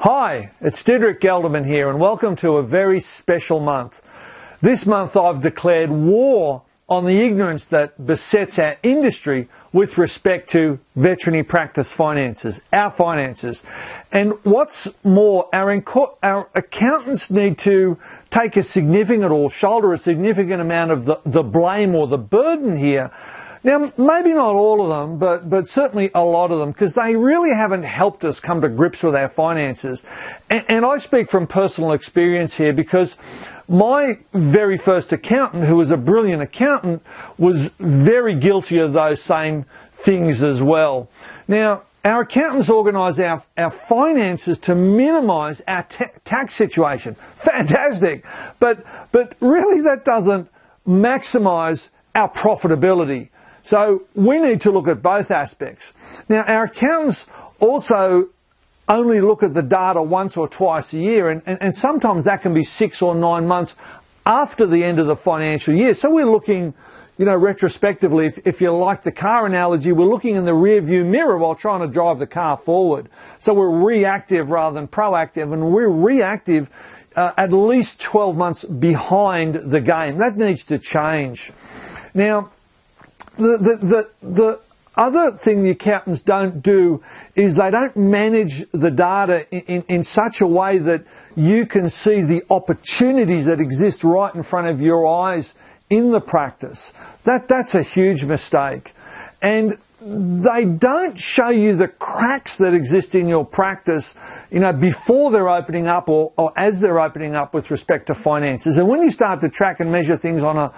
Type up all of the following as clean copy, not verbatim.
Hi, it's Diederik Gelderman here, and welcome to a very special month. This month I've declared war on the ignorance that besets our industry with respect to veterinary practice finances, our finances. And what's more, our accountants need to take a significant or shoulder a significant amount of the blame or the burden here. Now, maybe not all of them, but certainly a lot of them, because they really haven't helped us come to grips with our finances. And I speak from personal experience here because my very first accountant, who was a brilliant accountant, was very guilty of those same things as well. Now, our accountants organise our finances to minimise our tax situation. Fantastic. But really that doesn't maximise our profitability. So we need to look at both aspects. Now, our accountants also only look at the data once or twice a year, and sometimes that can be 6 or 9 months after the end of the financial year. So we're looking, retrospectively, if you like the car analogy, we're looking in the rear view mirror while trying to drive the car forward. So we're reactive rather than proactive, and we're reactive at least 12 months behind the game. That needs to change. Now, the other thing the accountants don't do is they don't manage the data in such a way that you can see the opportunities that exist right in front of your eyes in the practice. That's a huge mistake. And they don't show you the cracks that exist in your practice, before they're opening up or as they're opening up with respect to finances. And when you start to track and measure things on a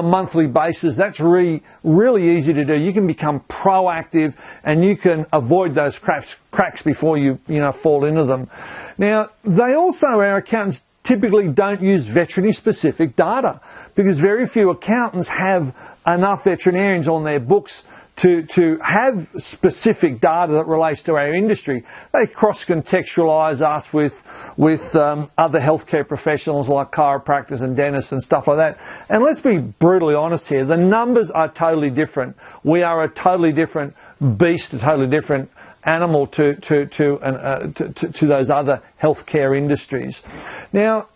monthly basis, that's really easy to do. You can become proactive and you can avoid those cracks before you fall into them. Now, our accountants typically don't use veterinary specific data because very few accountants have enough veterinarians on their books to have specific data that relates to our industry. They cross-contextualise us with other healthcare professionals like chiropractors and dentists and stuff like that. And let's be brutally honest here, the numbers are totally different. We are a totally different beast, a totally different animal to those other healthcare industries. Now,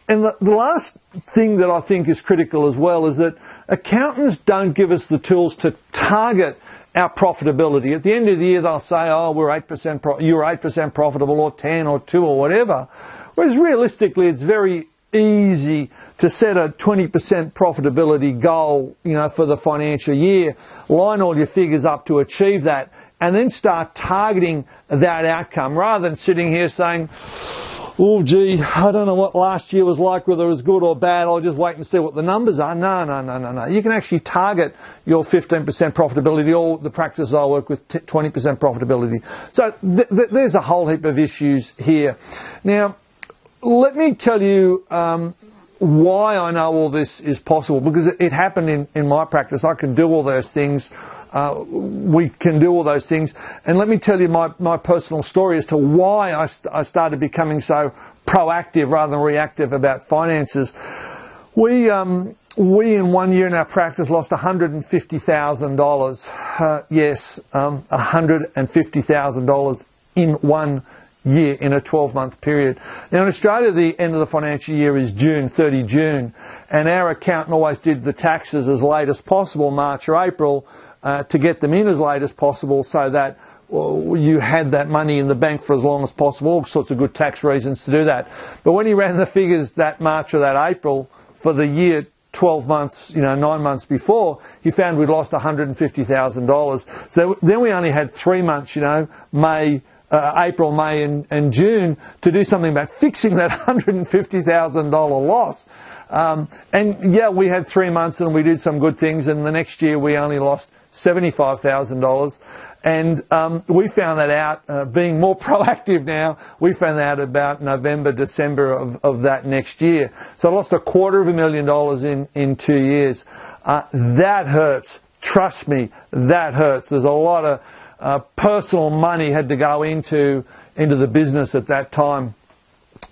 and the last thing that I think is critical as well is that accountants don't give us the tools to target our profitability. At the end of the year, they'll say, oh, you're 8% profitable, or 10 or 2 or whatever. Whereas realistically, it's very easy to set a 20% profitability goal, for the financial year, line all your figures up to achieve that, and then start targeting that outcome rather than sitting here saying, oh, gee, I don't know what last year was like, whether it was good or bad. I'll just wait and see what the numbers are. No. You can actually target your 15% profitability, or the practices I work with, 20% profitability. So there's a whole heap of issues here. Now, let me tell you why I know all this is possible, because it happened in my practice. I can do all those things. We can do all those things. And let me tell you my personal story as to why I started becoming so proactive rather than reactive about finances. We in 1 year in our practice lost $150,000. Yes, $150,000 in 1 year in a 12-month period. Now in Australia, the end of the financial year is June, 30 June, and our accountant always did the taxes as late as possible, March or April, to get them in as late as possible so that you had that money in the bank for as long as possible. All sorts of good tax reasons to do that. But when he ran the figures that March or that April for the year 12 months, 9 months before, he found we'd lost $150,000. So then we only had 3 months, April, May and June to do something about fixing that $150,000 loss. And yeah, we had 3 months and we did some good things, and the next year we only lost $75,000. And we found that out, being more proactive now, we found that out about November, December of that next year. So I lost $250,000 in 2 years. That hurts. Trust me, that hurts. There's a lot of personal money had to go into the business at that time.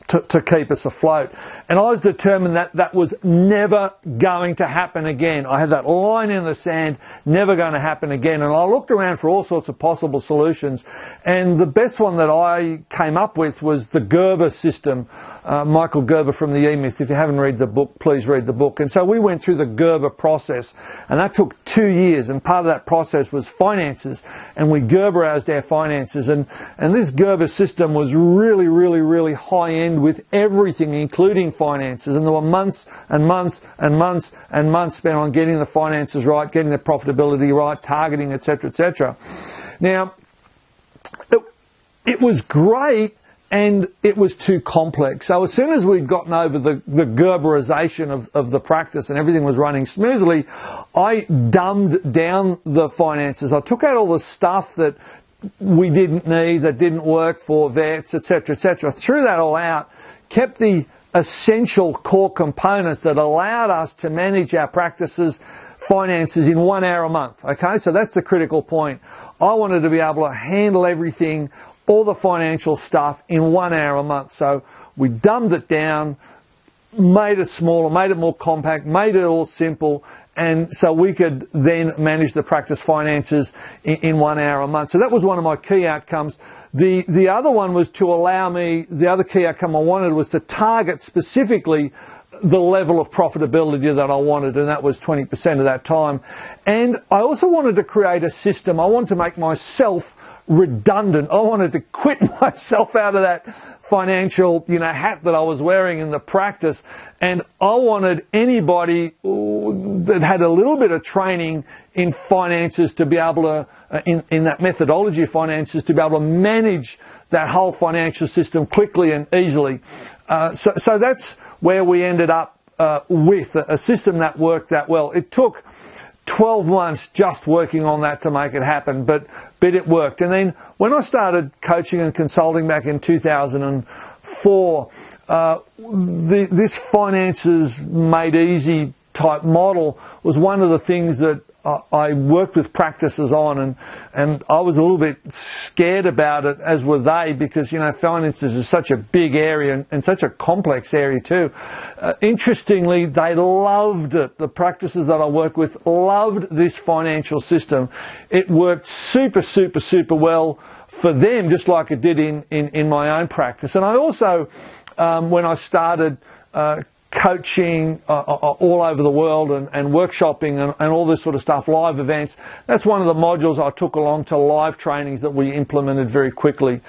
to keep us afloat. And I was determined that that was never going to happen again. I had that line in the sand, never going to happen again. And I looked around for all sorts of possible solutions. And the best one that I came up with was the Gerber system. Michael Gerber from the E-Myth. If you haven't read the book, please read the book. And so we went through the Gerber process, and that took 2 years. And part of that process was finances, and we Gerberized our finances. And this Gerber system was really, really, really high end with everything, including finances. And there were months and months and months and months spent on getting the finances right, getting the profitability right, targeting, etc., etc. Now, it was great, and it was too complex. So as soon as we'd gotten over the Gerberization of the practice and everything was running smoothly, I dumbed down the finances. I took out all the stuff that we didn't need, that didn't work for vets, etc., etc. Threw that all out, kept the essential core components that allowed us to manage our practices, finances in 1 hour a month. Okay, so that's the critical point. I wanted to be able to handle everything, all the financial stuff in 1 hour a month. So we dumbed it down, made it smaller, made it more compact, made it all simple, and so we could then manage the practice finances in 1 hour a month. So that was one of my key outcomes. The other one was to allow me, the other key outcome I wanted was to target specifically the level of profitability that I wanted, and that was 20% of that time. And I also wanted to create a system. I wanted to make myself redundant. I wanted to quit myself out of that financial, hat that I was wearing in the practice, and I wanted anybody that had a little bit of training in finances to be able to, in that methodology of finances, to be able to manage that whole financial system quickly and easily. So that's where we ended up with a system that worked that well. It took 12 months just working on that to make it happen, but it worked. And then when I started coaching and consulting back in 2004, this finances made easy type model was one of the things that I worked with practices on, and I was a little bit scared about it, as were they, because finances is such a big area and such a complex area too. Interestingly, they loved it. The practices that I work with loved this financial system. It worked super, super, super well for them, just like it did in my own practice. And I also, when I started coaching all over the world and workshopping and all this sort of stuff, live events, that's one of the modules I took along to live trainings that we implemented very quickly.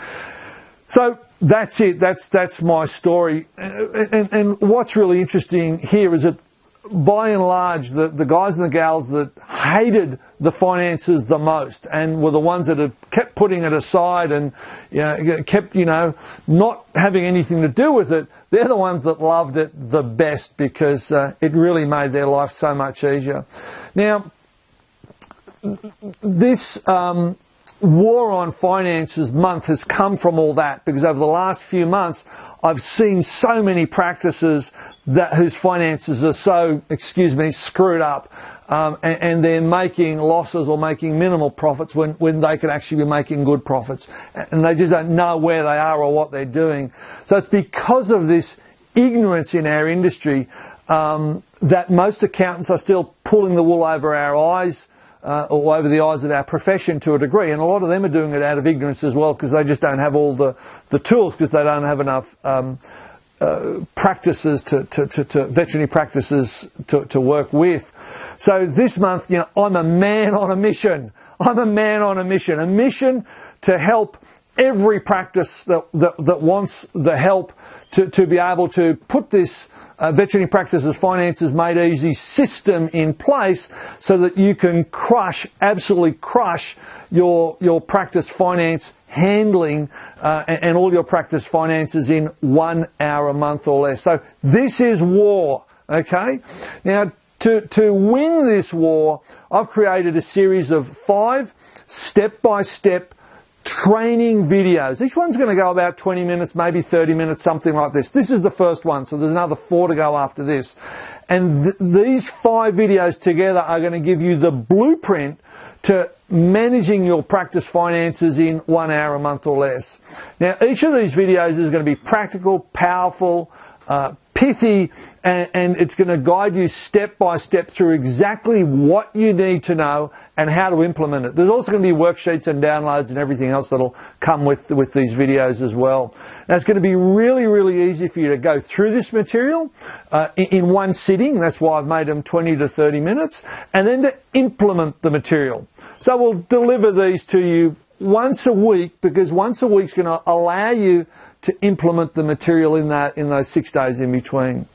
So that's it. That's my story. And what's really interesting here is that by and large, the guys and the gals that hated the finances the most and were the ones that had kept putting it aside and kept not having anything to do with it, they're the ones that loved it the best, because it really made their life so much easier. Now, this War on Finances month has come from all that, because over the last few months I've seen so many practices whose finances are so, screwed up, and they're making losses or making minimal profits when they could actually be making good profits, and they just don't know where they are or what they're doing. So it's because of this ignorance in our industry that most accountants are still pulling the wool over our eyes, or over the eyes of our profession to a degree, and a lot of them are doing it out of ignorance as well, because they just don't have all the tools, because they don't have enough practices to veterinary practices to work with. So this month, I'm a man on a mission. I'm a man on a mission to help every practice that wants the help to be able to put this veterinary practices finances made easy system in place, so that you can absolutely crush your practice finance handling and all your practice finances in 1 hour a month or less. So this is war, okay? Now, to win this war, I've created a series of 5 step-by-step training videos. Each one's going to go about 20 minutes, maybe 30 minutes, something like this. This is the first one, so there's another 4 to go after this. And these 5 videos together are going to give you the blueprint to managing your practice finances in 1 hour a month or less. Now, each of these videos is going to be practical, powerful, pithy, and it's going to guide you step by step through exactly what you need to know and how to implement it. There's also going to be worksheets and downloads and everything else that'll come with these videos as well. Now, it's going to be really, really easy for you to go through this material in one sitting. That's why I've made them 20 to 30 minutes, and then to implement the material. So we'll deliver these to you once a week, because once a week is going to allow you to implement the material in those 6 days in between.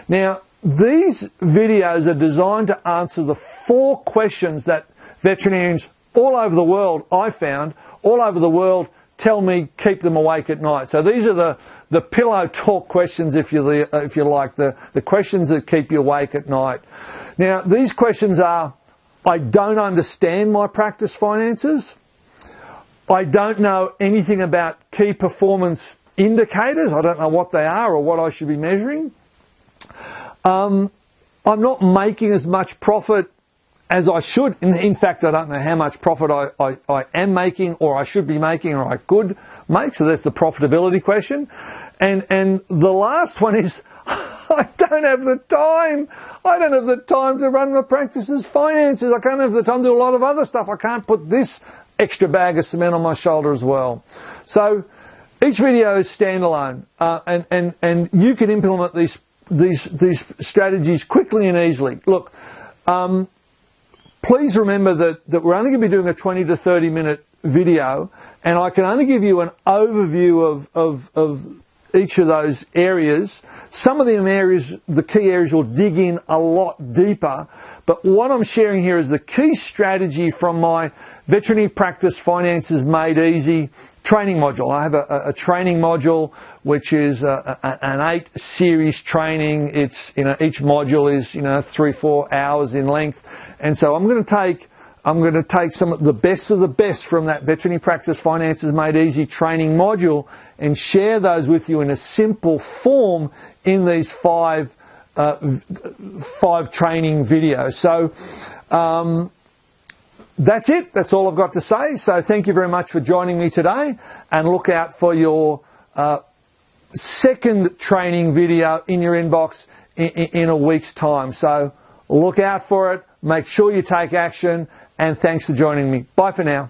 Now, these videos are designed to answer the 4 questions that veterinarians all over the world, I found, all over the world, tell me keep them awake at night. So these are the pillow talk questions, if you like, the questions that keep you awake at night. Now, these questions are: I don't understand my practice finances. I don't know anything about key performance indicators. I don't know what they are or what I should be measuring. I'm not making as much profit as I should. In fact, I don't know how much profit I am making, or I should be making, or I could make. So that's the profitability question. And the last one is, I don't have the time. I don't have the time to run my practice's finances. I can't have the time to do a lot of other stuff. I can't put this extra bag of cement on my shoulder as well. So each video is standalone, and you can implement these strategies quickly and easily. Look, please remember that we're only going to be doing a 20 to 30 minute video, and I can only give you an overview of each of those areas. Some of them areas, the key areas, will dig in a lot deeper, but what I'm sharing here is the key strategy from my Veterinary Practice Finances Made Easy training module. I have a training module which is an 8-series training. It's, each module is 3-4 hours in length, and so I'm going to take some of the best from that Veterinary Practice Finances Made Easy training module and share those with you in a simple form in these 5 training videos. So that's it. That's all I've got to say. So thank you very much for joining me today, and look out for your second training video in your inbox in a week's time. So look out for it. Make sure you take action, and thanks for joining me. Bye for now.